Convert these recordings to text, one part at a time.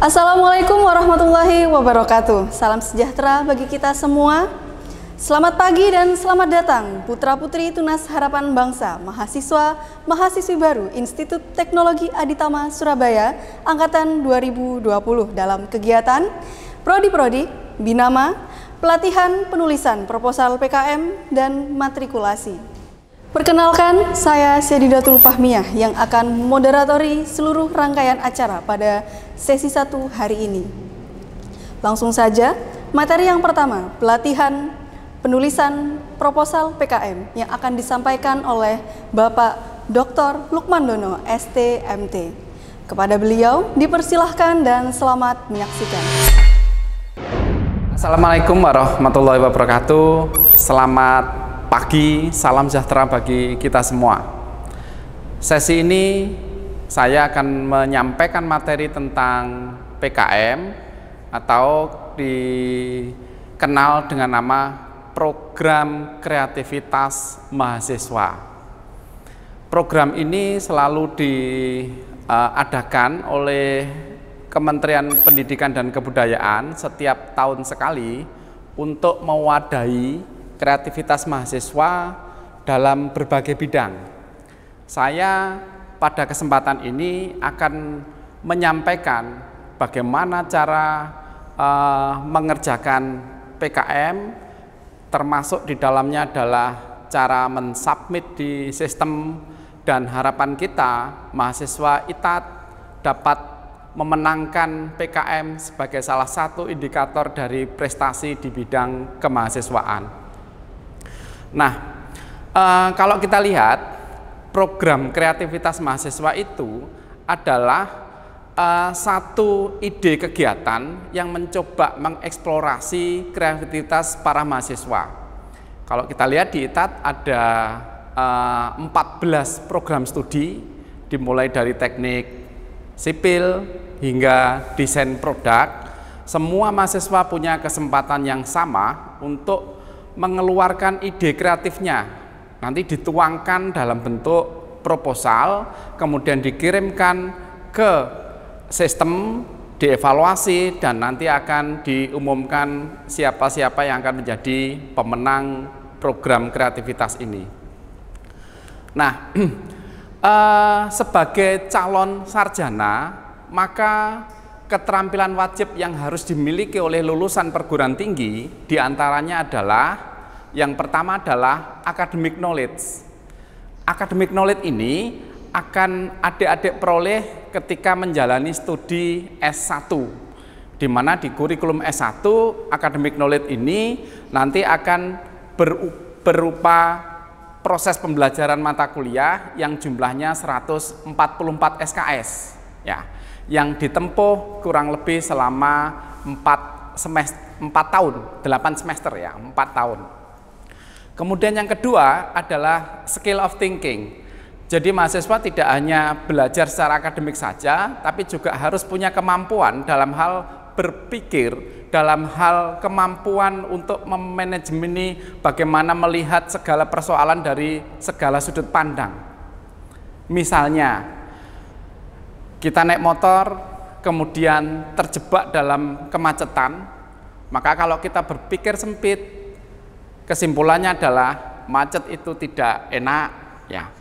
Assalamualaikum warahmatullahi wabarakatuh. Salam sejahtera bagi kita semua. Selamat pagi dan selamat datang putra-putri Tunas Harapan Bangsa, mahasiswa-mahasiswi baru Institut Teknologi Aditama Surabaya Angkatan 2020 dalam kegiatan Prodi-Prodi, Binama, Pelatihan Penulisan Proposal PKM, dan Matrikulasi. Perkenalkan, saya Syedidatul Fahmiyah yang akan moderatori seluruh rangkaian acara pada sesi 1 hari ini. Langsung saja, materi yang pertama, pelatihan penulisan proposal PKM yang akan disampaikan oleh Bapak Dr. Lukman Dono, STMT. Kepada beliau, dipersilahkan dan selamat menyaksikan. Assalamualaikum warahmatullahi wabarakatuh. Selamat pagi, salam sejahtera bagi kita semua. Sesi ini saya akan menyampaikan materi tentang PKM atau dikenal dengan nama Program Kreativitas Mahasiswa. Program ini selalu diadakan oleh Kementerian Pendidikan dan Kebudayaan setiap tahun sekali untuk mewadahi kreativitas mahasiswa dalam berbagai bidang. Saya pada kesempatan ini akan menyampaikan bagaimana cara mengerjakan PKM, termasuk di dalamnya adalah cara mensubmit di sistem, dan harapan kita mahasiswa ITAT dapat memenangkan PKM sebagai salah satu indikator dari prestasi di bidang kemahasiswaan. Nah, kalau kita lihat program kreativitas mahasiswa itu adalah satu ide kegiatan yang mencoba mengeksplorasi kreativitas para mahasiswa. Kalau kita lihat di ITAT ada 14 program studi, dimulai dari teknik sipil hingga desain produk. Semua mahasiswa punya kesempatan yang sama untuk mengeluarkan ide kreatifnya, nanti dituangkan dalam bentuk proposal, kemudian dikirimkan ke sistem, dievaluasi, dan nanti akan diumumkan siapa-siapa yang akan menjadi pemenang program kreativitas ini. Nah, sebagai calon sarjana, maka keterampilan wajib yang harus dimiliki oleh lulusan perguruan tinggi diantaranya adalah, yang pertama adalah academic knowledge. Academic knowledge ini akan adik-adik peroleh ketika menjalani studi S1, di mana di kurikulum S1 academic knowledge ini nanti akan berupa proses pembelajaran mata kuliah yang jumlahnya 144 SKS, ya, yang ditempuh kurang lebih selama 4 tahun, 8 semester ya, 4 tahun. Kemudian yang kedua adalah skill of thinking. Jadi mahasiswa tidak hanya belajar secara akademik saja, tapi juga harus punya kemampuan dalam hal berpikir, dalam hal kemampuan untuk memanajemeni bagaimana melihat segala persoalan dari segala sudut pandang. Misalnya, kita naik motor, kemudian terjebak dalam kemacetan, maka kalau kita berpikir sempit, kesimpulannya adalah macet itu tidak enak, ya,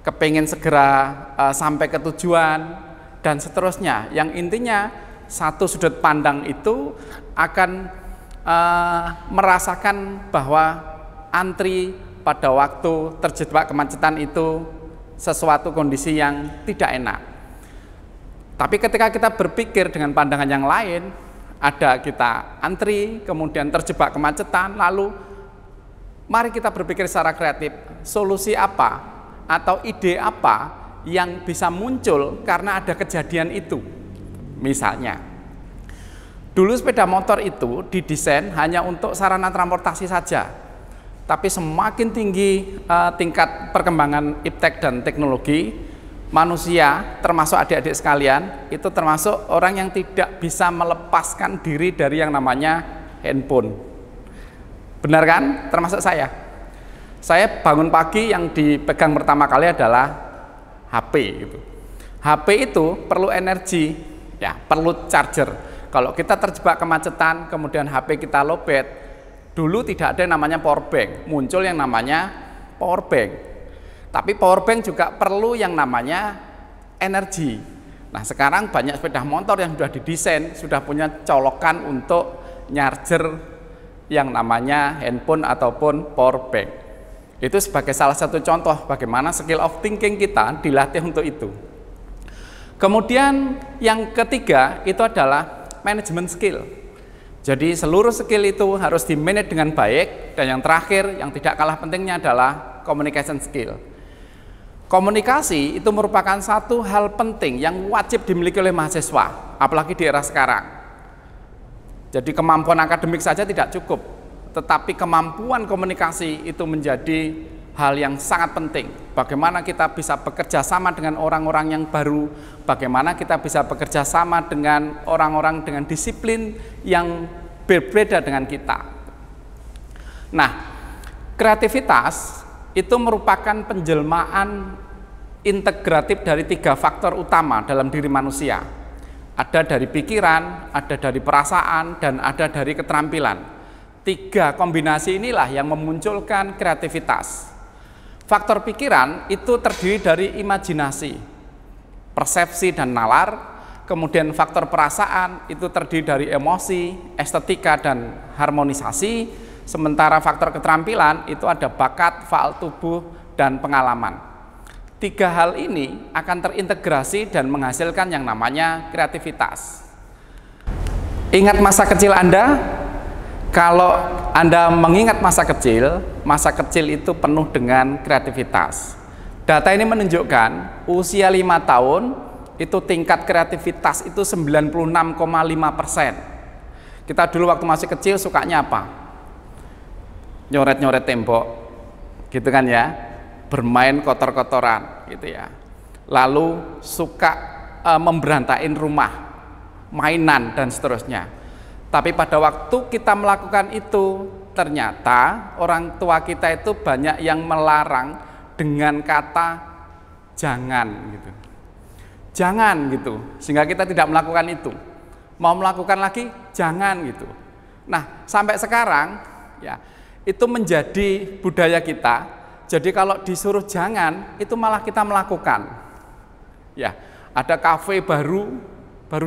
kepingin segera sampai ke tujuan, dan seterusnya. Yang intinya, satu sudut pandang itu akan merasakan bahwa antri pada waktu terjebak kemacetan itu sesuatu kondisi yang tidak enak. Tapi ketika kita berpikir dengan pandangan yang lain, ada kita antri, kemudian terjebak kemacetan, lalu mari kita berpikir secara kreatif, solusi apa atau ide apa yang bisa muncul karena ada kejadian itu. Misalnya, dulu sepeda motor itu didesain hanya untuk sarana transportasi saja, tapi semakin tinggi tingkat perkembangan iptek dan teknologi, manusia, termasuk adik-adik sekalian, itu termasuk orang yang tidak bisa melepaskan diri dari yang namanya handphone. Benar kan? Termasuk saya. Saya bangun pagi yang dipegang pertama kali adalah HP. HP itu perlu energi Ya, perlu charger. Kalau kita terjebak kemacetan, kemudian HP kita lowbat, dulu tidak ada yang namanya power bank, muncul yang namanya power bank. Tapi power bank juga perlu yang namanya energi. Nah, sekarang banyak sepeda motor yang sudah didesain, sudah punya colokan untuk nyarger yang namanya handphone ataupun power bank. Itu sebagai salah satu contoh bagaimana skill of thinking kita dilatih untuk itu. Kemudian yang ketiga itu adalah manajemen skill. Jadi seluruh skill itu harus di-manage dengan baik. Dan yang terakhir, yang tidak kalah pentingnya adalah communication skill. Komunikasi itu merupakan satu hal penting yang wajib dimiliki oleh mahasiswa, apalagi di era sekarang. Jadi kemampuan akademik saja tidak cukup, tetapi kemampuan komunikasi itu menjadi hal yang sangat penting. Bagaimana kita bisa bekerja sama dengan orang-orang yang baru, bagaimana kita bisa bekerja sama dengan orang-orang dengan disiplin yang berbeda dengan kita. Nah, kreativitas itu merupakan penjelmaan integratif dari 3 faktor utama dalam diri manusia. Ada dari pikiran, ada dari perasaan, dan ada dari keterampilan. 3 kombinasi inilah yang memunculkan kreativitas. Faktor pikiran itu terdiri dari imajinasi, persepsi dan nalar. Kemudian faktor perasaan itu terdiri dari emosi, estetika dan harmonisasi. Sementara faktor keterampilan itu ada bakat, faal tubuh dan pengalaman. 3 hal ini akan terintegrasi dan menghasilkan yang namanya kreativitas. Ingat masa kecil Anda? Kalau Anda mengingat masa kecil itu penuh dengan kreativitas. Data ini menunjukkan usia 5 tahun itu tingkat kreativitas itu 96,5%. Kita dulu waktu masih kecil sukanya apa? Nyoret-nyoret tembok, gitu kan ya, bermain kotor-kotoran, gitu ya. Lalu suka memberantain rumah, mainan dan seterusnya. Tapi pada waktu kita melakukan itu, ternyata orang tua kita itu banyak yang melarang dengan kata jangan gitu. Jangan gitu, sehingga kita tidak melakukan itu. Mau melakukan lagi, jangan gitu. Nah, sampai sekarang ya, itu menjadi budaya kita. Jadi kalau disuruh jangan, itu malah kita melakukan. Ya, ada kafe baru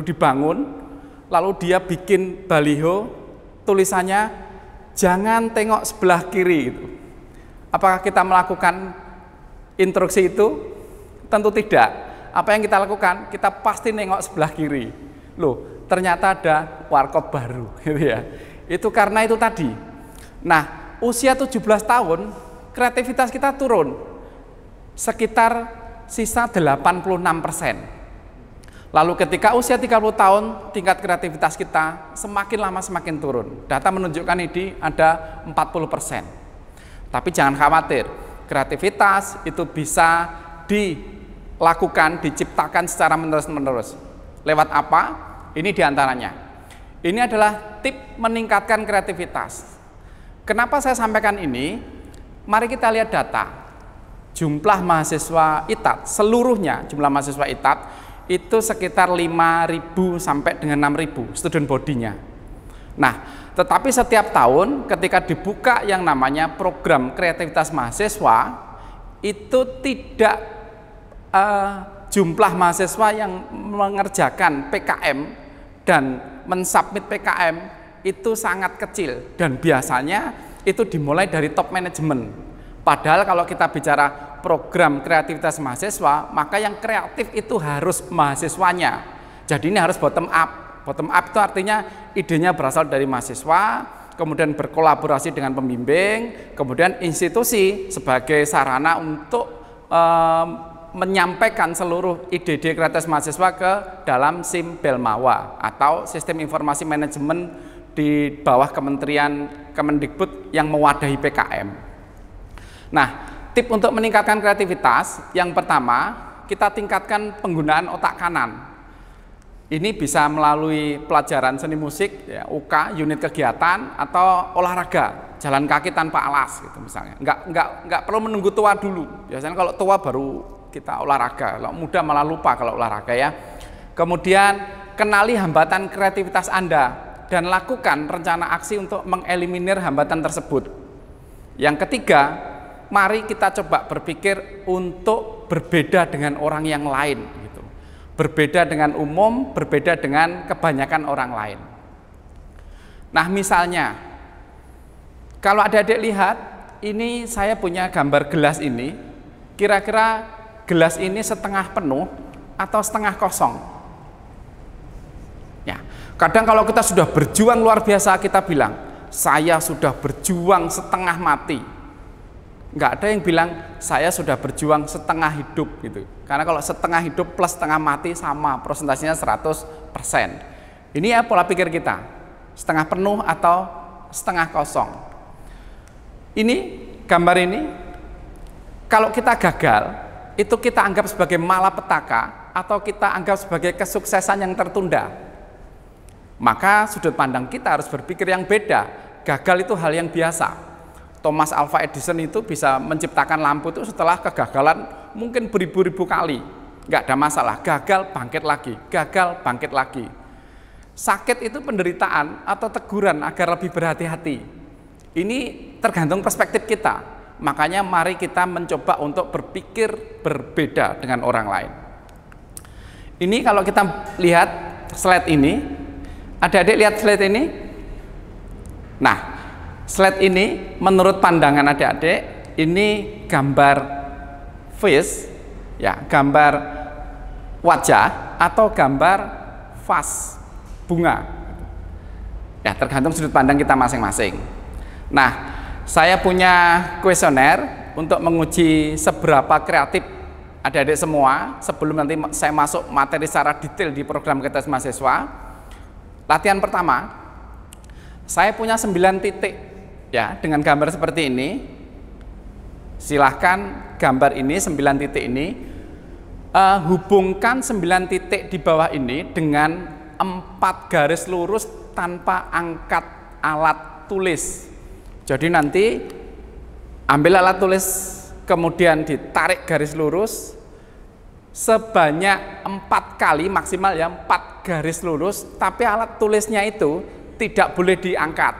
dibangun, lalu dia bikin baliho, tulisannya jangan tengok sebelah kiri gitu. Apakah kita melakukan instruksi itu? Tentu tidak. Apa yang kita lakukan? Kita pasti nengok sebelah kiri. Loh, ternyata ada warkop baru gitu ya. Itu karena itu tadi. Nah, usia 17 tahun kreativitas kita turun sekitar sisa 86%. Lalu ketika usia 30 tahun, tingkat kreativitas kita semakin lama semakin turun. Data menunjukkan ini ada 40%. Tapi jangan khawatir, kreativitas itu bisa dilakukan, diciptakan secara menerus-menerus. Lewat apa? Ini diantaranya. Ini adalah tip meningkatkan kreativitas. Kenapa saya sampaikan ini? Mari kita lihat data. Jumlah mahasiswa ITAT, seluruhnya jumlah mahasiswa ITAT, itu sekitar 5.000 sampai dengan 6.000 student body-nya. Nah, tetapi setiap tahun ketika dibuka yang namanya program kreativitas mahasiswa, itu tidak jumlah mahasiswa yang mengerjakan PKM dan mensubmit PKM itu sangat kecil, dan biasanya itu dimulai dari top manajemen. Padahal kalau kita bicara program kreativitas mahasiswa, maka yang kreatif itu harus mahasiswanya. Jadi ini harus bottom up. Bottom up itu artinya idenya berasal dari mahasiswa, kemudian berkolaborasi dengan pembimbing, kemudian institusi sebagai sarana untuk menyampaikan seluruh ide-ide kreativitas mahasiswa ke dalam SIM Belmawa atau Sistem Informasi Manajemen di bawah Kementerian Kemendikbud yang mewadahi PKM. Nah, tip untuk meningkatkan kreativitas, yang pertama, kita tingkatkan penggunaan otak kanan. Ini bisa melalui pelajaran seni musik, ya, UK, unit kegiatan, atau olahraga, jalan kaki tanpa alas, gitu misalnya. Nggak perlu menunggu tua dulu. Biasanya kalau tua baru kita olahraga, kalau muda malah lupa kalau olahraga ya. Kemudian kenali hambatan kreativitas Anda dan lakukan rencana aksi untuk mengeliminir hambatan tersebut. Yang ketiga, mari kita coba berpikir untuk berbeda dengan orang yang lain gitu. Berbeda dengan umum, berbeda dengan kebanyakan orang lain. Nah, misalnya kalau adik-adik lihat, ini saya punya gambar gelas ini. Kira-kira gelas ini setengah penuh atau setengah kosong? Ya, kadang kalau kita sudah berjuang luar biasa, kita bilang, saya sudah berjuang setengah mati. Nggak ada yang bilang, saya sudah berjuang setengah hidup gitu. Karena kalau setengah hidup plus setengah mati sama, prosentasinya 100%. Ini ya pola pikir kita, setengah penuh atau setengah kosong. Ini, gambar ini, kalau kita gagal, itu kita anggap sebagai malapetaka atau kita anggap sebagai kesuksesan yang tertunda. Maka sudut pandang kita harus berpikir yang beda. Gagal itu hal yang biasa. Thomas Alva Edison itu bisa menciptakan lampu itu setelah kegagalan mungkin beribu-ribu kali. Nggak ada masalah, gagal bangkit lagi, gagal bangkit lagi. Sakit itu penderitaan atau teguran agar lebih berhati-hati. Ini tergantung perspektif kita. Makanya mari kita mencoba untuk berpikir berbeda dengan orang lain. Ini kalau kita lihat slide ini, adik-adik lihat slide ini. Nah, slide ini menurut pandangan adik-adik, ini gambar face, ya, gambar wajah atau gambar vas, bunga. Ya, tergantung sudut pandang kita masing-masing. Nah, saya punya kuesioner untuk menguji seberapa kreatif adik-adik semua sebelum nanti saya masuk materi secara detail di program kreativitas mahasiswa. Latihan pertama, saya punya 9 titik ya dengan gambar seperti ini. Silahkan gambar ini 9 titik ini hubungkan 9 titik di bawah ini dengan 4 garis lurus tanpa angkat alat tulis. Jadi nanti ambil alat tulis kemudian ditarik garis lurus sebanyak 4 kali maksimal ya, 4 garis lurus, tapi alat tulisnya itu tidak boleh diangkat.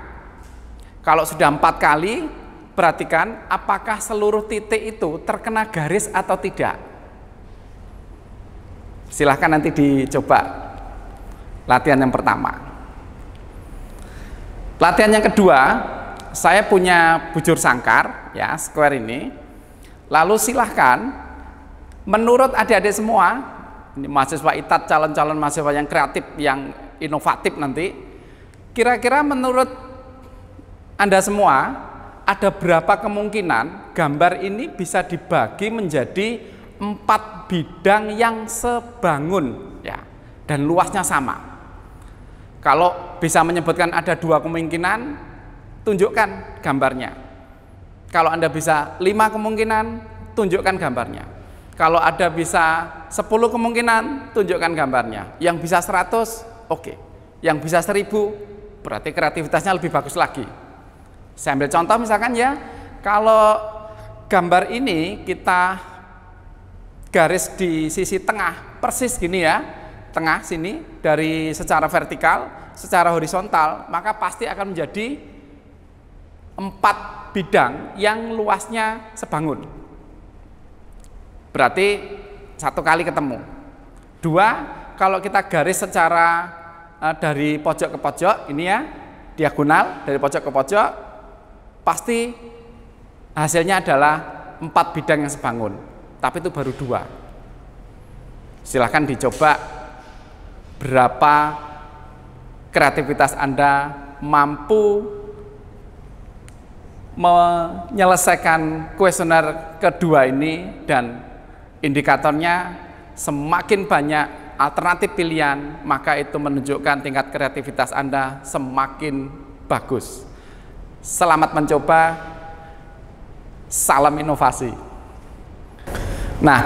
Kalau sudah 4 kali, perhatikan apakah seluruh titik itu terkena garis atau tidak. Silahkan nanti dicoba latihan yang pertama. Latihan yang kedua, saya punya bujur sangkar ya, square ini. Lalu silahkan menurut adik-adik semua, ini mahasiswa ITAT, calon-calon mahasiswa yang kreatif, yang inovatif nanti, kira-kira menurut Anda semua ada berapa kemungkinan gambar ini bisa dibagi menjadi 4 bidang yang sebangun ya, dan luasnya sama. Kalau bisa menyebutkan ada 2 kemungkinan, tunjukkan gambarnya. Kalau Anda bisa 5 kemungkinan, tunjukkan gambarnya. Kalau ada bisa 10 kemungkinan, tunjukkan gambarnya. Yang bisa 100, oke. Yang bisa 1000, berarti kreativitasnya lebih bagus lagi. Saya ambil contoh misalkan ya, kalau gambar ini kita garis di sisi tengah, persis gini ya, tengah sini, dari secara vertikal, secara horizontal, maka pasti akan menjadi 4 bidang yang luasnya sebangun. Berarti 1 kali ketemu. 2, kalau kita garis secara dari pojok ke pojok, ini ya, diagonal dari pojok ke pojok, pasti hasilnya adalah 4 bidang yang sebangun. Tapi itu baru 2. Silahkan dicoba berapa kreativitas Anda mampu menyelesaikan kuesioner kedua ini, dan indikatornya semakin banyak alternatif pilihan, maka itu menunjukkan tingkat kreativitas Anda semakin bagus. Selamat mencoba, salam inovasi. Nah,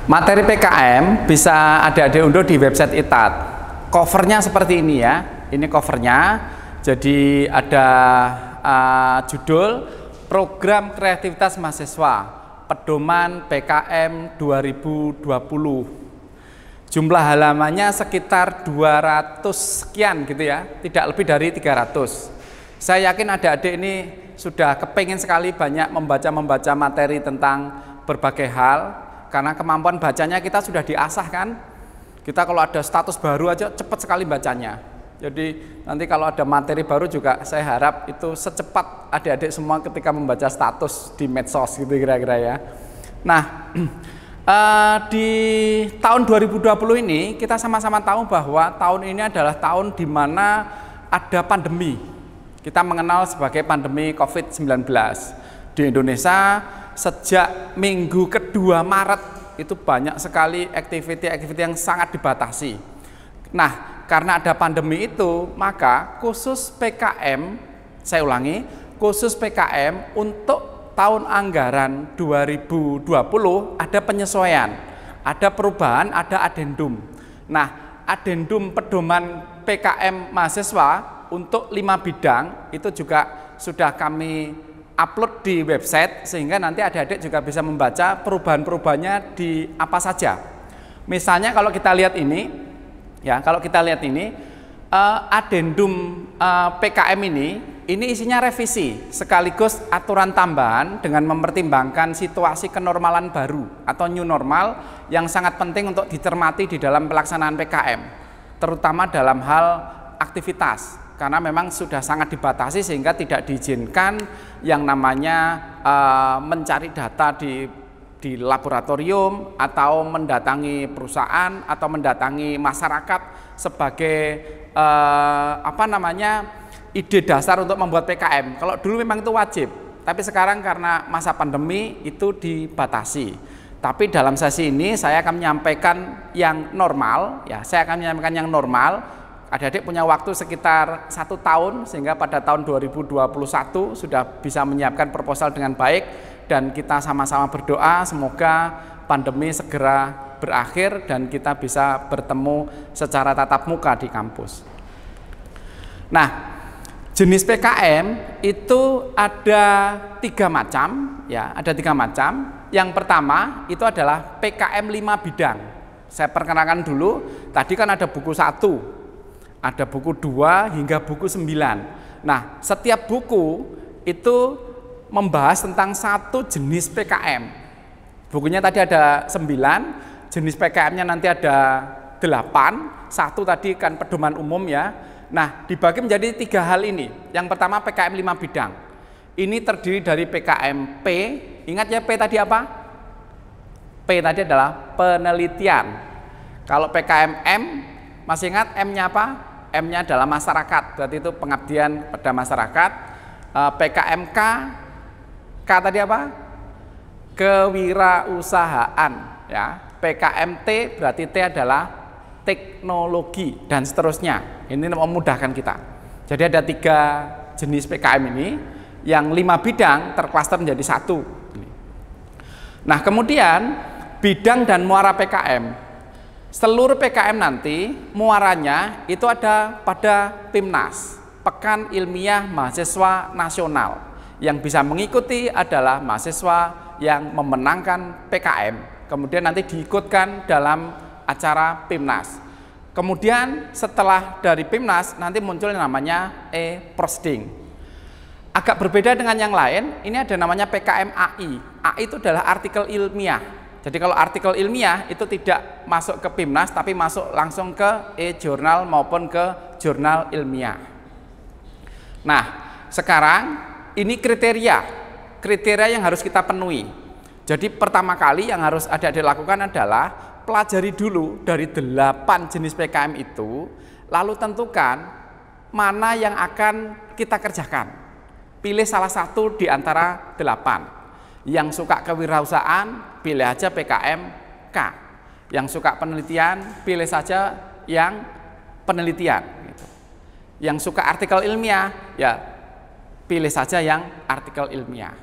materi PKM bisa adik-adik unduh di website ITAT. Covernya seperti ini ya, ini covernya. Jadi ada judul Program Kreativitas Mahasiswa Pedoman PKM 2020. Jumlah halamannya sekitar 200 sekian gitu ya, tidak lebih dari 300. Saya yakin adik-adik ini sudah kepengen sekali banyak membaca materi tentang berbagai hal, karena kemampuan bacanya kita sudah diasah kan. Kita kalau ada status baru aja cepat sekali bacanya. Jadi nanti kalau ada materi baru juga saya harap itu secepat adik-adik semua ketika membaca status di medsos gitu kira-kira ya. Nah, di tahun 2020 ini kita sama-sama tahu bahwa tahun ini adalah tahun di mana ada pandemi. Kita mengenal sebagai pandemi COVID-19. Di Indonesia sejak minggu kedua Maret itu banyak sekali aktiviti-aktiviti yang sangat dibatasi. Nah, karena ada pandemi itu, maka khusus PKM, saya ulangi, khusus PKM untuk tahun anggaran 2020 ada penyesuaian, ada perubahan, ada adendum. Nah, adendum pedoman PKM mahasiswa untuk 5 bidang itu juga sudah kami upload di website, sehingga nanti adik-adik juga bisa membaca perubahan-perubahannya di apa saja. Misalnya kalau kita lihat ini, ya kalau kita lihat ini adendum PKM ini isinya revisi sekaligus aturan tambahan dengan mempertimbangkan situasi kenormalan baru atau new normal yang sangat penting untuk dicermati di dalam pelaksanaan PKM, terutama dalam hal aktivitas, karena memang sudah sangat dibatasi sehingga tidak diizinkan yang namanya mencari data di laboratorium atau mendatangi perusahaan atau mendatangi masyarakat sebagai ide dasar untuk membuat PKM. Kalau dulu memang itu wajib, tapi sekarang karena masa pandemi itu dibatasi. Tapi dalam sesi ini saya akan menyampaikan yang normal, ya. Saya akan menyampaikan yang normal. Adik-adik punya waktu sekitar 1 tahun, sehingga pada tahun 2021 sudah bisa menyiapkan proposal dengan baik, dan kita sama-sama berdoa semoga pandemi segera berakhir dan kita bisa bertemu secara tatap muka di kampus. Nah, jenis PKM itu ada 3 macam, ya, ada 3 macam. Yang pertama itu adalah PKM 5 bidang. Saya perkenalkan dulu, tadi kan ada buku 1, ada buku 2 hingga buku 9. Nah, setiap buku itu membahas tentang 1 jenis PKM. Bukunya tadi ada 9, jenis PKM-nya nanti ada 8, 1 tadi kan pedoman umum ya. Nah, dibagi menjadi 3 hal ini. Yang pertama PKM 5 bidang. Ini terdiri dari PKM P. Ingat ya P tadi apa? P tadi adalah penelitian. Kalau PKM M, masih ingat M-nya apa? M-nya adalah masyarakat. Berarti itu pengabdian pada masyarakat. PKM K, K tadi apa? Kewirausahaan. Ya. PKM T berarti T adalah teknologi dan seterusnya. Ini memudahkan kita. Jadi ada 3 jenis PKM ini, yang 5 bidang terklaster menjadi 1. Nah, kemudian bidang dan muara PKM. Seluruh PKM nanti muaranya itu ada pada PIMNAS, Pekan Ilmiah Mahasiswa Nasional. Yang bisa mengikuti adalah mahasiswa yang memenangkan PKM, kemudian nanti diikutkan dalam acara PIMNAS. Kemudian setelah dari PIMNAS nanti muncul yang namanya e-Prosding. Agak berbeda dengan yang lain, ini ada namanya PKM AI. AI itu adalah artikel ilmiah. Jadi kalau artikel ilmiah itu tidak masuk ke PIMNAS, tapi masuk langsung ke e-jurnal maupun ke jurnal ilmiah. Nah, sekarang ini kriteria yang harus kita penuhi. Jadi pertama kali yang harus adik-adik lakukan adalah pelajari dulu dari 8 jenis PKM itu, lalu tentukan mana yang akan kita kerjakan. Pilih salah satu di antara 8. Yang suka kewirausahaan, pilih aja PKM K. Yang suka penelitian, pilih saja yang penelitian. Yang suka artikel ilmiah, ya pilih saja yang artikel ilmiah.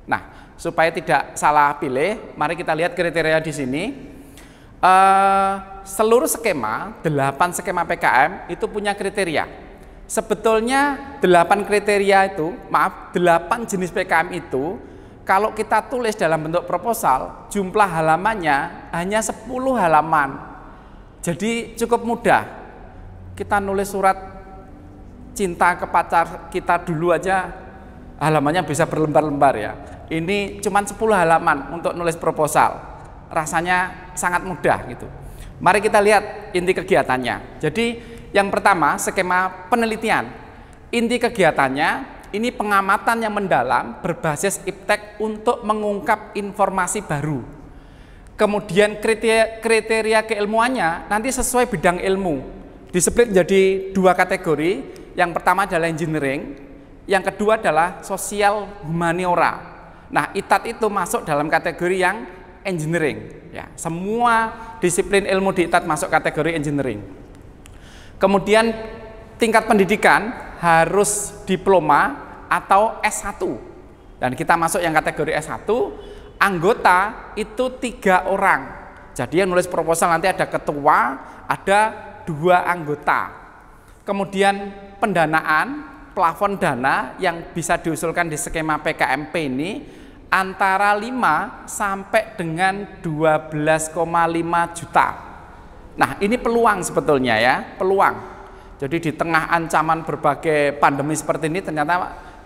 Nah, supaya tidak salah pilih, mari kita lihat kriteria di sini. Seluruh skema, 8 skema PKM itu punya kriteria. Sebetulnya 8 kriteria itu, 8 jenis PKM itu, kalau kita tulis dalam bentuk proposal, jumlah halamannya hanya 10 halaman. Jadi cukup mudah. Kita nulis surat cinta ke pacar kita dulu aja halamannya bisa berlembar-lembar ya. Ini cuma 10 halaman untuk nulis proposal. Rasanya sangat mudah gitu. Mari kita lihat inti kegiatannya. Jadi yang pertama skema penelitian. Inti kegiatannya ini pengamatan yang mendalam berbasis iptek untuk mengungkap informasi baru. Kemudian kriteria keilmuannya nanti sesuai bidang ilmu. Displit menjadi 2 kategori. Yang pertama adalah engineering, yang kedua adalah sosial humaniora. Nah, ITAT itu masuk dalam kategori yang engineering. Ya, semua disiplin ilmu di ITAT masuk kategori engineering. Kemudian tingkat pendidikan harus diploma atau S1. Dan kita masuk yang kategori S1. Anggota itu 3 orang. Jadi yang nulis proposal nanti ada ketua, ada 2 anggota. Kemudian pendanaan, plafon dana yang bisa diusulkan di skema PKMP ini antara 5 sampai dengan 12,5 juta. Nah, ini peluang sebetulnya ya, peluang. Jadi di tengah ancaman berbagai pandemi seperti ini ternyata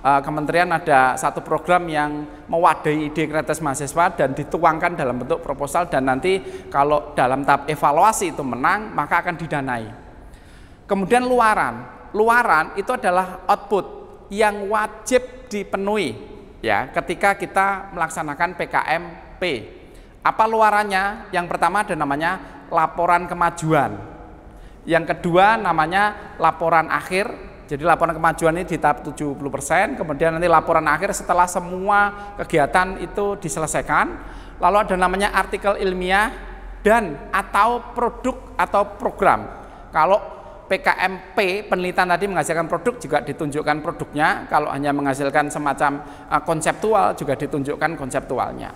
Kementerian ada satu program yang mewadahi ide kreativitas mahasiswa dan dituangkan dalam bentuk proposal, dan nanti kalau dalam tahap evaluasi itu menang maka akan didanai. Kemudian luaran itu adalah output yang wajib dipenuhi ya ketika kita melaksanakan PKMP. Apa luarannya? Yang pertama ada namanya laporan kemajuan. Yang kedua namanya laporan akhir. Jadi laporan kemajuan ini di tahap 70%, kemudian nanti laporan akhir setelah semua kegiatan itu diselesaikan. Lalu ada namanya artikel ilmiah dan atau produk atau program. Kalau PKMP penelitian tadi menghasilkan produk juga ditunjukkan produknya, kalau hanya menghasilkan semacam konseptual juga ditunjukkan konseptualnya.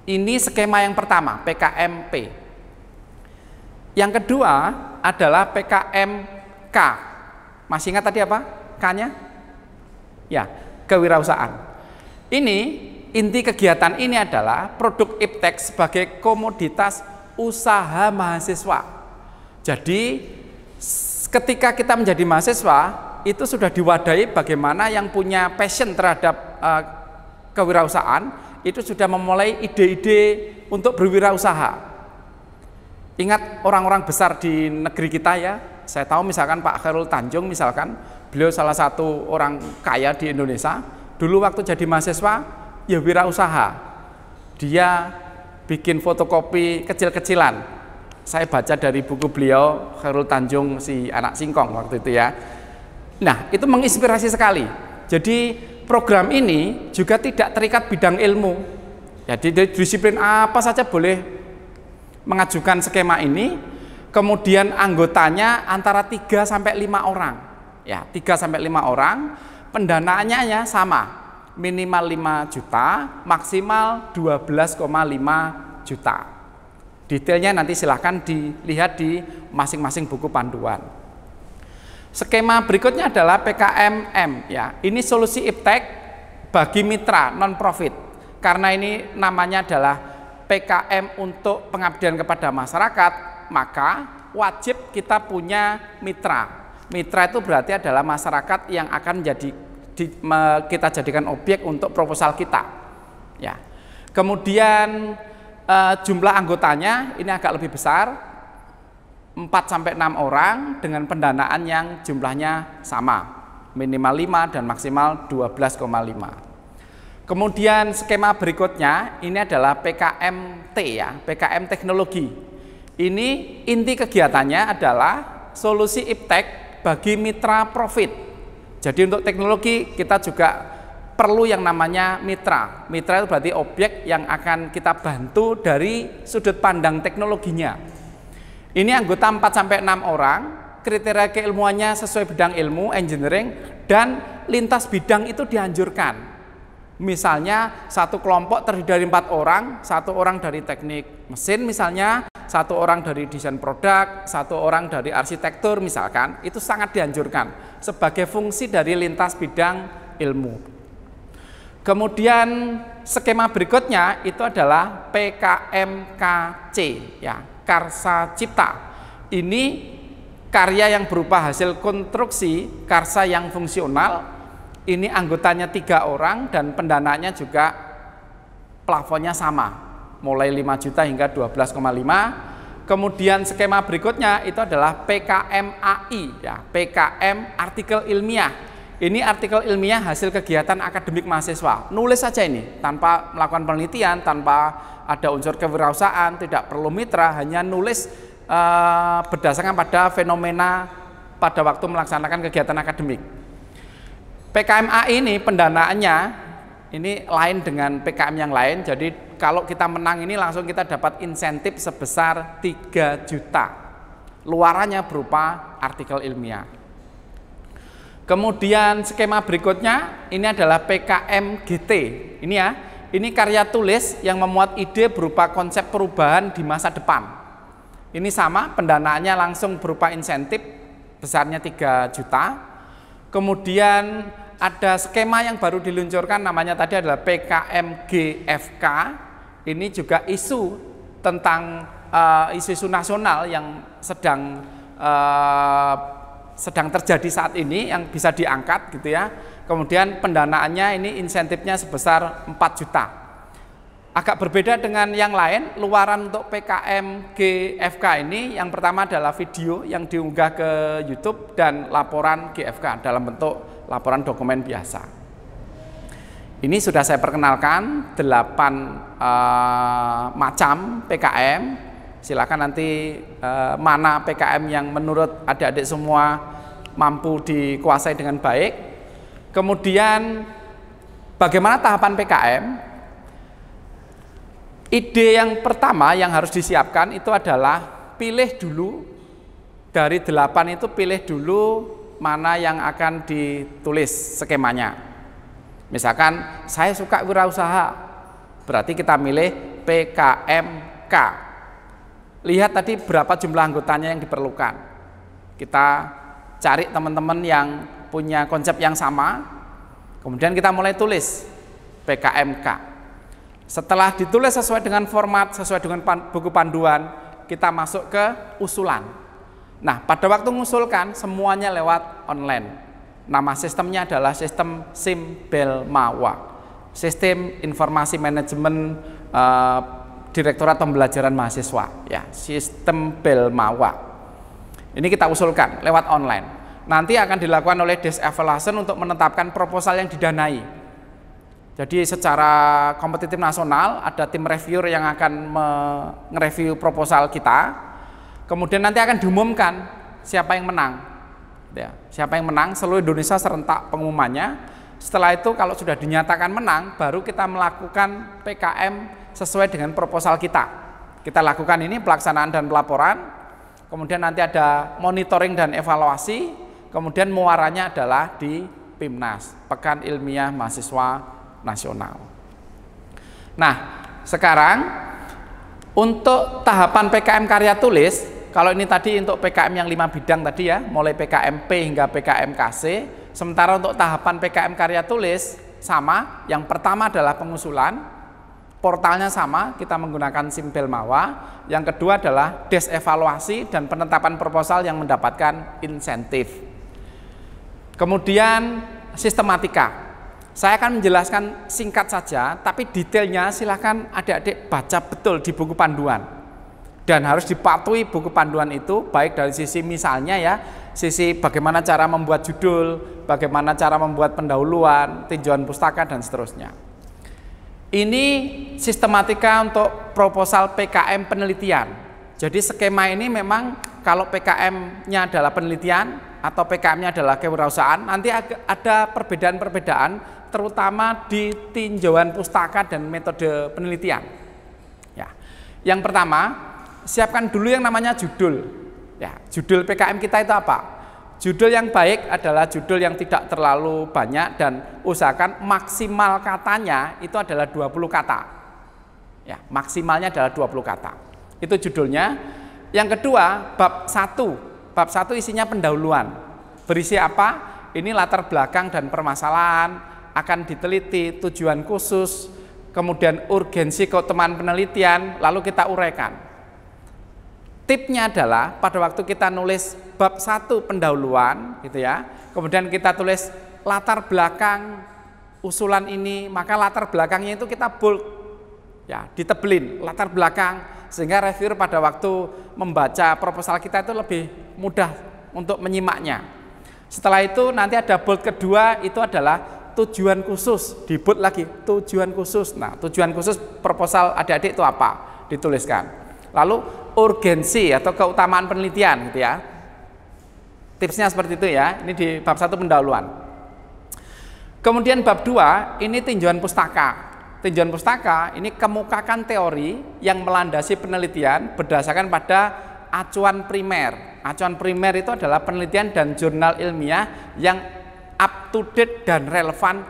Ini skema yang pertama, PKMP. Yang kedua adalah PKMK. Masih ingat tadi apa? K-nya? Ya, kewirausahaan. Ini inti kegiatan ini adalah produk iptek sebagai komoditas usaha mahasiswa. Jadi ketika kita menjadi mahasiswa itu sudah diwadahi bagaimana yang punya passion terhadap kewirausahaan itu sudah memulai ide-ide untuk berwirausaha. Ingat orang-orang besar di negeri kita ya. Saya tahu misalkan Pak Khairul Tanjung misalkan, beliau salah satu orang kaya di Indonesia. Dulu waktu jadi mahasiswa, ya wirausaha. Dia bikin fotokopi kecil-kecilan. Saya baca dari buku beliau, Khairul Tanjung si anak singkong waktu itu ya. Nah, itu menginspirasi sekali. Jadi program ini juga tidak terikat bidang ilmu. Jadi disiplin apa saja boleh mengajukan skema ini. Kemudian anggotanya antara 3 sampai 5 orang. Ya, 3 sampai 5 orang. Pendanaannya ya sama. Minimal 5 juta, maksimal 12,5 juta. Detailnya nanti silahkan dilihat di masing-masing buku panduan. Skema berikutnya adalah PKMM ya. Ini solusi iptek bagi mitra non-profit. Karena ini namanya adalah PKM untuk pengabdian kepada masyarakat, maka wajib kita punya mitra. Mitra itu berarti adalah masyarakat yang akan kita jadikan objek untuk proposal kita. Ya. Kemudian jumlah anggotanya ini agak lebih besar, 4 sampai 6 orang dengan pendanaan yang jumlahnya sama, minimal 5 dan maksimal 12,5. Kemudian skema berikutnya ini adalah PKMT ya, PKM teknologi. Ini inti kegiatannya adalah solusi iptek bagi mitra profit. Jadi untuk teknologi kita juga perlu yang namanya mitra. Mitra itu berarti objek yang akan kita bantu dari sudut pandang teknologinya. Ini anggota 4 sampai 6 orang, kriteria keilmuannya sesuai bidang ilmu, engineering, dan lintas bidang itu dianjurkan. Misalnya satu kelompok terdiri dari 4 orang, 1 orang dari teknik mesin misalnya, 1 orang dari desain produk, 1 orang dari arsitektur misalkan, itu sangat dianjurkan sebagai fungsi dari lintas bidang ilmu. Kemudian skema berikutnya itu adalah PKMKC ya, Karsa Cipta. ini karya yang berupa hasil konstruksi karsa yang fungsional. Ini anggotanya 3 orang dan pendanaannya juga plafonnya sama, mulai 5 juta hingga 12,5. Kemudian skema berikutnya itu adalah PKMAI, ya, PKM artikel ilmiah. Ini artikel ilmiah hasil kegiatan akademik mahasiswa. Nulis saja ini, tanpa melakukan penelitian, tanpa ada unsur kewirausahaan, tidak perlu mitra, hanya nulis berdasarkan pada fenomena pada waktu melaksanakan kegiatan akademik. PKMAI ini pendanaannya ini lain dengan PKM yang lain, jadi kalau kita menang ini langsung kita dapat insentif sebesar 3 juta. Luarannya berupa artikel ilmiah. Kemudian skema berikutnya ini adalah PKMGT. Ini ya, ini karya tulis yang memuat ide berupa konsep perubahan di masa depan. Ini sama, pendanaannya langsung berupa insentif besarnya 3 juta. Kemudian ada skema yang baru diluncurkan, namanya tadi adalah PKMGFK. Ini juga isu tentang isu-isu nasional yang sedang terjadi saat ini, yang bisa diangkat gitu ya. Kemudian pendanaannya ini insentifnya sebesar 4 juta. Agak berbeda dengan yang lain, luaran untuk PKMGFK ini yang pertama adalah video yang diunggah ke YouTube dan laporan GFK dalam bentuk laporan dokumen biasa. Ini sudah saya perkenalkan 8 macam PKM. Silakan nanti mana PKM yang menurut adik-adik semua mampu dikuasai dengan baik. Kemudian bagaimana tahapan PKM? Ide yang pertama yang harus disiapkan itu adalah pilih dulu dari 8 itu, pilih dulu mana yang akan ditulis skemanya. Misalkan saya suka wirausaha, berarti kita milih PKMK. Lihat tadi berapa jumlah anggotanya yang diperlukan. Kita cari teman-teman yang punya konsep yang sama, kemudian kita mulai tulis PKMK. Setelah ditulis sesuai dengan format, sesuai dengan buku panduan, kita masuk ke usulan. Nah, pada waktu mengusulkan semuanya lewat online. Nama sistemnya adalah sistem SIMBELMAWA, Sistem Informasi Manajemen Direktorat Pembelajaran Mahasiswa, ya, Sistem BELMAWA. Ini kita usulkan lewat online. Nanti akan dilakukan oleh Desk Evaluation untuk menetapkan proposal yang didanai. Jadi secara kompetitif nasional ada tim reviewer yang akan nge-review proposal kita. Kemudian nanti akan diumumkan siapa yang menang. Ya, siapa yang menang, seluruh Indonesia serentak pengumumannya. Setelah itu kalau sudah dinyatakan menang, baru kita melakukan PKM sesuai dengan proposal kita. Kita lakukan ini pelaksanaan dan pelaporan. Kemudian nanti ada monitoring dan evaluasi. Kemudian muaranya adalah di PIMNAS, Pekan Ilmiah Mahasiswa Nasional. Nah, sekarang untuk tahapan PKM karya tulis, kalau ini tadi untuk PKM yang 5 bidang tadi ya, mulai PKMP hingga PKMKC, sementara untuk tahapan PKM karya tulis sama, yang pertama adalah pengusulan, portalnya sama, kita menggunakan SIMBELMAWA, yang kedua adalah desk evaluasi dan penetapan proposal yang mendapatkan insentif. Kemudian sistematika. Saya akan menjelaskan singkat saja, tapi detailnya silahkan adik-adik baca betul di buku panduan. Dan harus dipatuhi buku panduan itu, baik dari sisi misalnya ya, sisi bagaimana cara membuat judul, bagaimana cara membuat pendahuluan, tinjauan pustaka, dan seterusnya. Ini sistematika untuk proposal PKM penelitian. Jadi skema ini memang kalau PKM-nya adalah penelitian atau PKM-nya adalah kewirausahaan, nanti ada perbedaan-perbedaan terutama di tinjauan pustaka dan metode penelitian. Ya. Yang pertama, siapkan dulu yang namanya judul. Ya, judul PKM kita itu apa? Judul yang baik adalah judul yang tidak terlalu banyak dan usahakan maksimal katanya itu adalah 20 kata. Ya, maksimalnya adalah 20 kata. Itu judulnya. Yang kedua, bab 1. Bab 1 isinya pendahuluan. Berisi apa? Ini latar belakang dan permasalahan, akan diteliti, tujuan khusus, kemudian urgensi keutamaan penelitian, lalu kita uraikan. tipnya adalah pada waktu kita nulis bab 1 pendahuluan gitu ya, kemudian kita tulis latar belakang usulan ini, maka latar belakangnya itu kita bold ya, ditebelin latar belakang, sehingga reviewer pada waktu membaca proposal kita itu lebih mudah untuk menyimaknya. Setelah itu nanti ada bold kedua, itu adalah tujuan khusus, di bold lagi tujuan khusus. Nah, tujuan khusus proposal adik-adik itu apa? Dituliskan. Lalu urgensi atau keutamaan penelitian gitu ya. Tipsnya seperti itu ya. Ini di bab 1 pendahuluan. Kemudian bab 2 ini tinjauan pustaka. Tinjauan pustaka ini kemukakan teori yang melandasi penelitian berdasarkan pada acuan primer. Acuan primer itu adalah penelitian dan jurnal ilmiah yang up to date dan relevan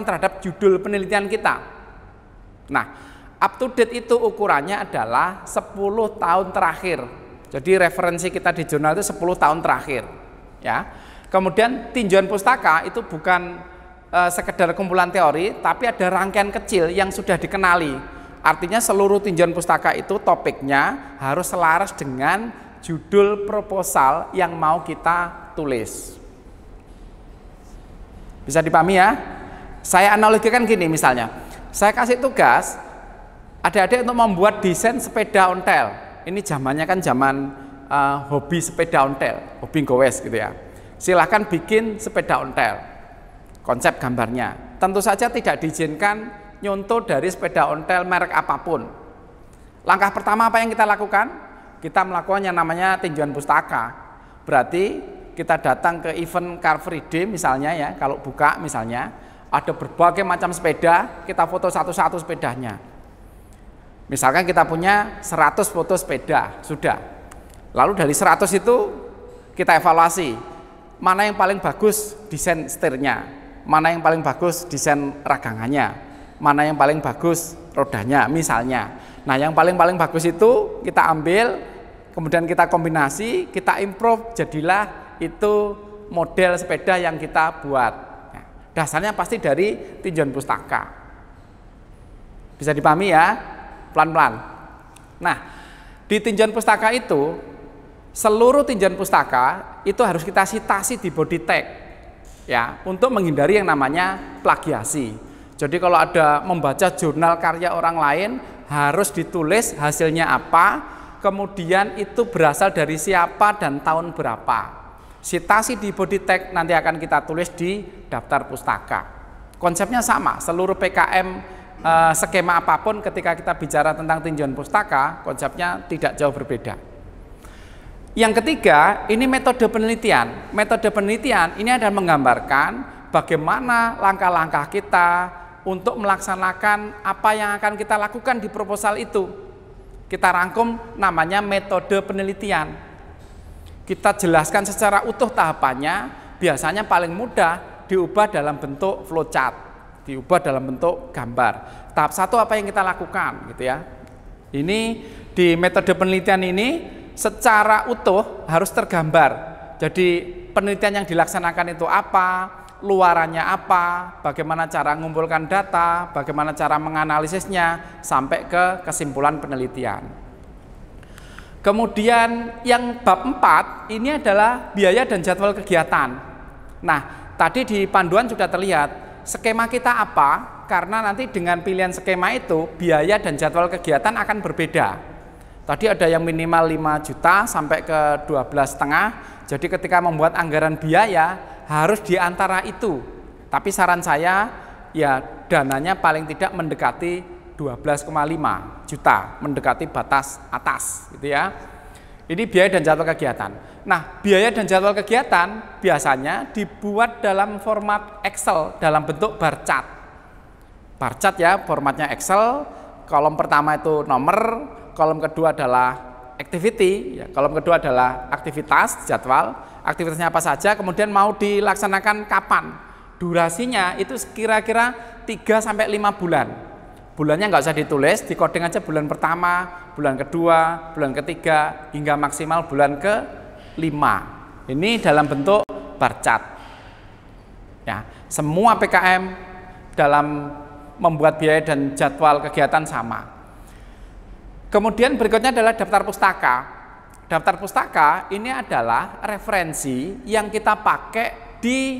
terhadap judul penelitian kita. Nah, up to date itu ukurannya adalah 10 tahun terakhir. Jadi referensi kita di jurnal itu 10 tahun terakhir ya. Kemudian tinjauan pustaka itu bukan sekedar kumpulan teori, tapi ada rangkaian kecil yang sudah dikenali. Artinya seluruh tinjauan pustaka itu topiknya harus selaras dengan judul proposal yang mau kita tulis. Bisa dipahami ya? Saya analogikan gini misalnya, saya kasih tugas adik-adik untuk membuat desain sepeda ontel. Ini zamannya kan zaman hobi sepeda ontel, hobi gowes gitu ya. Silahkan bikin sepeda ontel. Konsep gambarnya. Tentu saja tidak diizinkan nyontoh dari sepeda ontel merek apapun. Langkah pertama apa yang kita lakukan? Kita melakukan yang namanya tinjauan pustaka. Berarti kita datang ke event Car Free Day misalnya ya, kalau buka misalnya, ada berbagai macam sepeda, kita foto satu-satu sepedanya. Misalkan kita punya 100 foto sepeda, sudah. Lalu dari 100 itu kita evaluasi, mana yang paling bagus desain setirnya, mana yang paling bagus desain ragangannya, mana yang paling bagus rodanya misalnya. Nah, yang paling bagus itu kita ambil, kemudian kita kombinasi, kita improve, jadilah itu model sepeda yang kita buat. Nah, dasarnya pasti dari tinjauan pustaka. Bisa dipahami ya? Pelan-pelan. Nah, di tinjauan pustaka itu, seluruh tinjauan pustaka itu harus kita citasi di body tag. Ya, untuk menghindari yang namanya plagiasi. Jadi kalau ada membaca jurnal karya orang lain, harus ditulis hasilnya apa, kemudian itu berasal dari siapa dan tahun berapa. Citasi di body tag nanti akan kita tulis di daftar pustaka. Konsepnya sama, seluruh PKM skema apapun ketika kita bicara tentang tinjauan pustaka, konsepnya tidak jauh berbeda. Yang ketiga, ini metode penelitian. Metode penelitian ini adalah menggambarkan bagaimana langkah-langkah kita untuk melaksanakan apa yang akan kita lakukan di proposal itu. Kita rangkum namanya metode penelitian. Kita jelaskan secara utuh tahapannya, biasanya paling mudah diubah dalam bentuk flowchart, diubah dalam bentuk gambar. Tahap 1 apa yang kita lakukan gitu ya. Ini di metode penelitian ini secara utuh harus tergambar. Jadi penelitian yang dilaksanakan itu apa, luarannya apa, bagaimana cara mengumpulkan data, bagaimana cara menganalisisnya, sampai ke kesimpulan penelitian. Kemudian yang bab 4 ini adalah biaya dan jadwal kegiatan. Nah, tadi di panduan sudah terlihat skema kita apa, karena nanti dengan pilihan skema itu biaya dan jadwal kegiatan akan berbeda. Tadi ada yang minimal 5 juta sampai ke 12,5. Jadi ketika membuat anggaran biaya harus di antara itu. Tapi saran saya ya dananya paling tidak mendekati 12,5 juta, mendekati batas atas gitu ya. Ini biaya dan jadwal kegiatan. Nah, biaya dan jadwal kegiatan biasanya dibuat dalam format Excel dalam bentuk bar chart. Bar chart ya, formatnya Excel, kolom pertama itu nomor, kolom kedua adalah activity, ya, kolom kedua adalah aktivitas, jadwal, aktivitasnya apa saja, kemudian mau dilaksanakan kapan, durasinya itu kira-kira 3-5 bulan. Bulannya nggak usah ditulis, di coding aja bulan pertama, bulan kedua, bulan ketiga, hingga maksimal bulan ke-5. Ini dalam bentuk bar chart. Ya, semua PKM dalam membuat biaya dan jadwal kegiatan sama. Kemudian berikutnya adalah daftar pustaka. daftar pustaka ini adalah referensi yang kita pakai di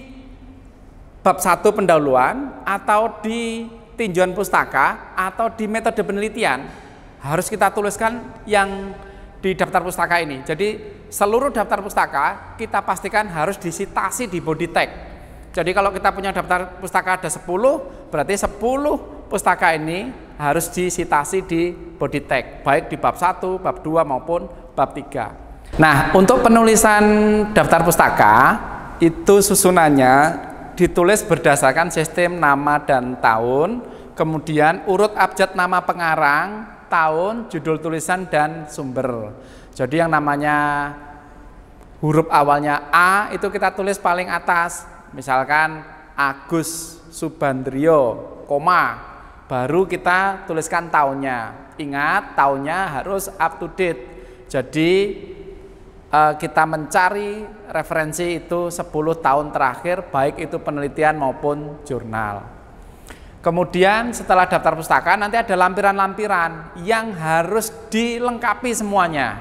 bab 1 pendahuluan atau di tinjauan pustaka atau di metode penelitian. Harus kita tuliskan yang di daftar pustaka ini. Jadi seluruh daftar pustaka kita pastikan harus disitasi di body tag. Jadi kalau kita punya daftar pustaka ada 10, berarti 10 pustaka ini harus disitasi di body tag, baik di bab 1, bab 2 maupun bab 3. Nah, untuk penulisan daftar pustaka itu susunannya ditulis berdasarkan sistem nama dan tahun, kemudian urut abjad nama pengarang, tahun, judul tulisan, dan sumber. Jadi yang namanya huruf awalnya A itu kita tulis paling atas, misalkan Agus Subandrio, koma, baru kita tuliskan tahunnya. Ingat, tahunnya harus up to date. Jadi kita mencari referensi itu 10 tahun terakhir, baik itu penelitian maupun jurnal. Kemudian setelah daftar pustaka nanti ada lampiran-lampiran yang harus dilengkapi semuanya.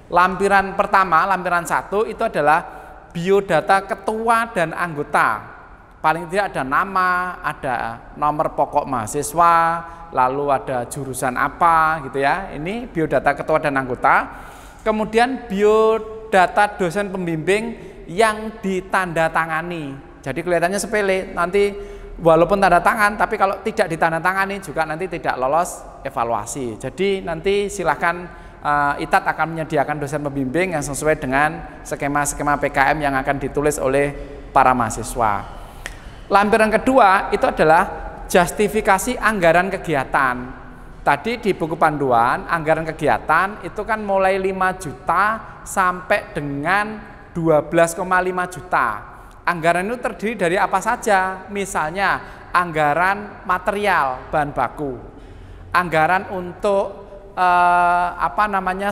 Lampiran pertama, lampiran 1 itu adalah biodata ketua dan anggota. Paling tidak ada nama, ada nomor pokok mahasiswa, lalu ada jurusan apa gitu ya. Ini biodata ketua dan anggota. Kemudian biodata dosen pembimbing yang ditandatangani. Jadi kelihatannya sepele, nanti walaupun tanda tangan, tapi kalau tidak ditandatangani juga nanti tidak lolos evaluasi. Jadi nanti silahkan ITAT akan menyediakan dosen pembimbing yang sesuai dengan skema-skema PKM yang akan ditulis oleh para mahasiswa. Lampiran kedua itu adalah justifikasi anggaran kegiatan. Tadi di buku panduan anggaran kegiatan itu kan mulai 5 juta sampai dengan 12,5 juta. Anggaran itu terdiri dari apa saja? Misalnya anggaran material bahan baku, anggaran untuk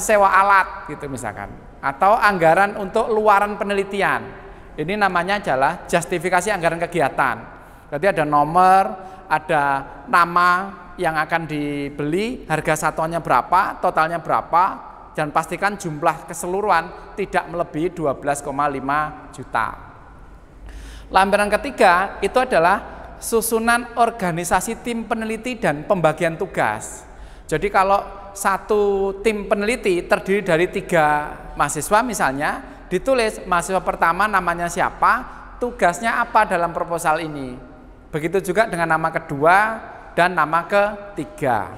sewa alat gitu misalkan, atau anggaran untuk luaran penelitian. Ini namanya adalah justifikasi anggaran kegiatan. Berarti ada nomor, ada nama yang akan dibeli, harga satuannya berapa, totalnya berapa, dan pastikan jumlah keseluruhan tidak melebihi 12,5 juta. Lampiran ketiga itu adalah susunan organisasi tim peneliti dan pembagian tugas. Jadi kalau satu tim peneliti terdiri dari 3 mahasiswa misalnya, ditulis mahasiswa pertama namanya siapa, tugasnya apa dalam proposal ini. Begitu juga dengan nama kedua dan nama ketiga.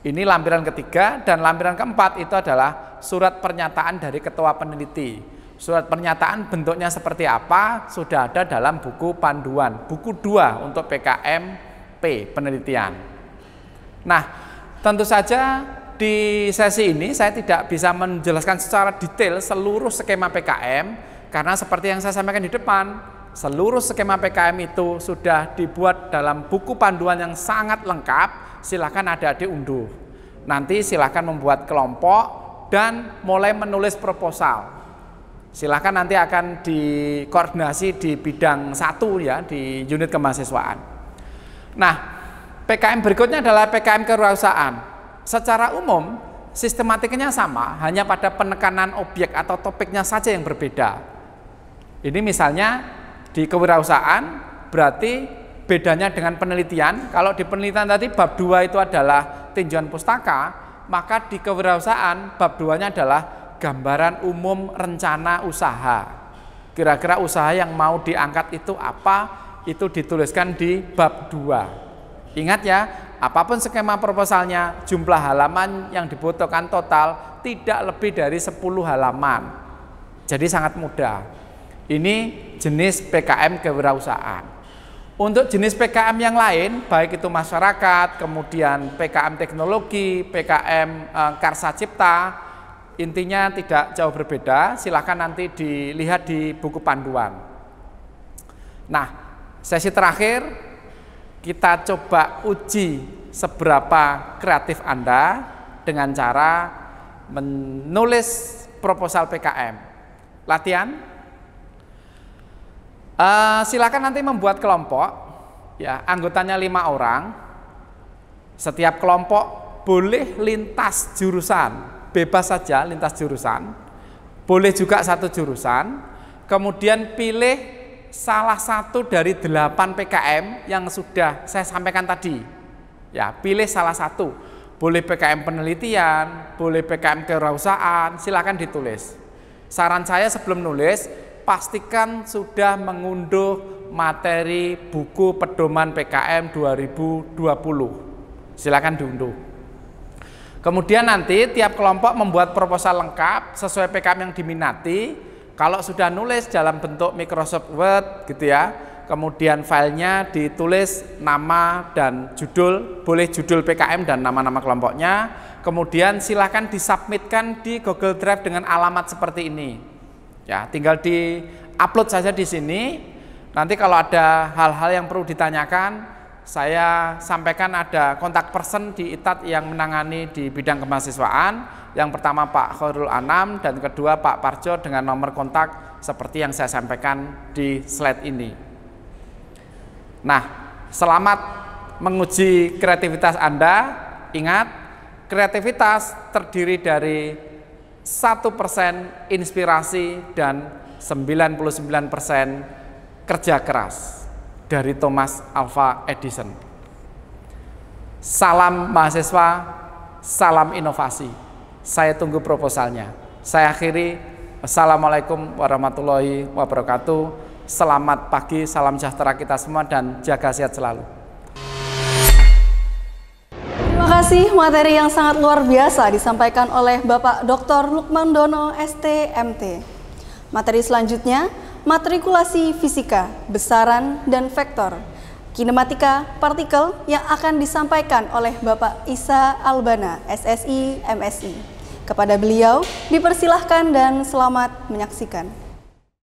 Ini lampiran ketiga, dan lampiran keempat itu adalah surat pernyataan dari ketua peneliti. Surat pernyataan bentuknya seperti apa sudah ada dalam buku panduan, buku 2 untuk PKMP penelitian. Nah, tentu saja di sesi ini saya tidak bisa menjelaskan secara detail seluruh skema PKM, karena seperti yang saya sampaikan di depan, seluruh skema PKM itu sudah dibuat dalam buku panduan yang sangat lengkap. Silakan adik-adik unduh. Nanti silakan membuat kelompok dan mulai menulis proposal. Silakan nanti akan dikoordinasi di bidang 1 ya, di unit kemahasiswaan. Nah, PKM berikutnya adalah PKM kewirausahaan. Secara umum sistematiknya sama, hanya pada penekanan objek atau topiknya saja yang berbeda. Ini misalnya di kewirausahaan berarti bedanya dengan penelitian. Kalau di penelitian tadi bab 2 itu adalah tinjauan pustaka, maka di kewirausahaan bab 2-nya adalah gambaran umum rencana usaha. Kira-kira usaha yang mau diangkat itu apa, itu dituliskan di bab 2. Ingat ya, apapun skema proposalnya, jumlah halaman yang dibutuhkan total tidak lebih dari 10 halaman. Jadi sangat mudah. Ini jenis PKM kewirausahaan. Untuk jenis PKM yang lain, baik itu masyarakat, kemudian PKM teknologi, PKM karsa cipta, intinya tidak jauh berbeda. Silakan nanti dilihat di buku panduan. Nah, sesi terakhir kita coba uji seberapa kreatif Anda dengan cara menulis proposal PKM. Latihan. Silakan nanti membuat kelompok, ya, anggotanya 5 orang. Setiap kelompok boleh lintas jurusan. bebas saja lintas jurusan, boleh juga satu jurusan, kemudian pilih salah satu dari 8 PKM yang sudah saya sampaikan tadi. Ya, pilih salah satu. Boleh PKM penelitian, boleh PKM kewirausahaan, silakan ditulis. Saran saya sebelum nulis, pastikan sudah mengunduh materi buku pedoman PKM 2020. Silakan diunduh. Kemudian nanti tiap kelompok membuat proposal lengkap sesuai PKM yang diminati. Kalau sudah nulis dalam bentuk Microsoft Word gitu ya, kemudian filenya ditulis nama dan judul, boleh judul PKM dan nama-nama kelompoknya. Kemudian silakan disubmitkan di Google Drive dengan alamat seperti ini. Ya, tinggal di-upload saja di sini. Nanti kalau ada hal-hal yang perlu ditanyakan, saya sampaikan ada kontak person di ITAT yang menangani di bidang kemahasiswaan. Yang pertama Pak Khairul Anam dan kedua Pak Parjo dengan nomor kontak seperti yang saya sampaikan di slide ini. Nah, selamat menguji kreativitas Anda. Ingat, kreativitas terdiri dari 1% inspirasi dan 99% kerja keras. Dari Thomas Alva Edison. Salam mahasiswa, salam inovasi. Saya tunggu proposalnya. Saya akhiri. Assalamualaikum warahmatullahi wabarakatuh. Selamat pagi, salam sejahtera kita semua dan jaga sehat selalu. Terima kasih materi yang sangat luar biasa disampaikan oleh Bapak Dr. Lukman Dono, ST.MT. Materi selanjutnya, matrikulasi fisika, besaran dan vektor, kinematika partikel yang akan disampaikan oleh Bapak Isa Albana, SSI, MSI. Kepada beliau, dipersilahkan dan selamat menyaksikan.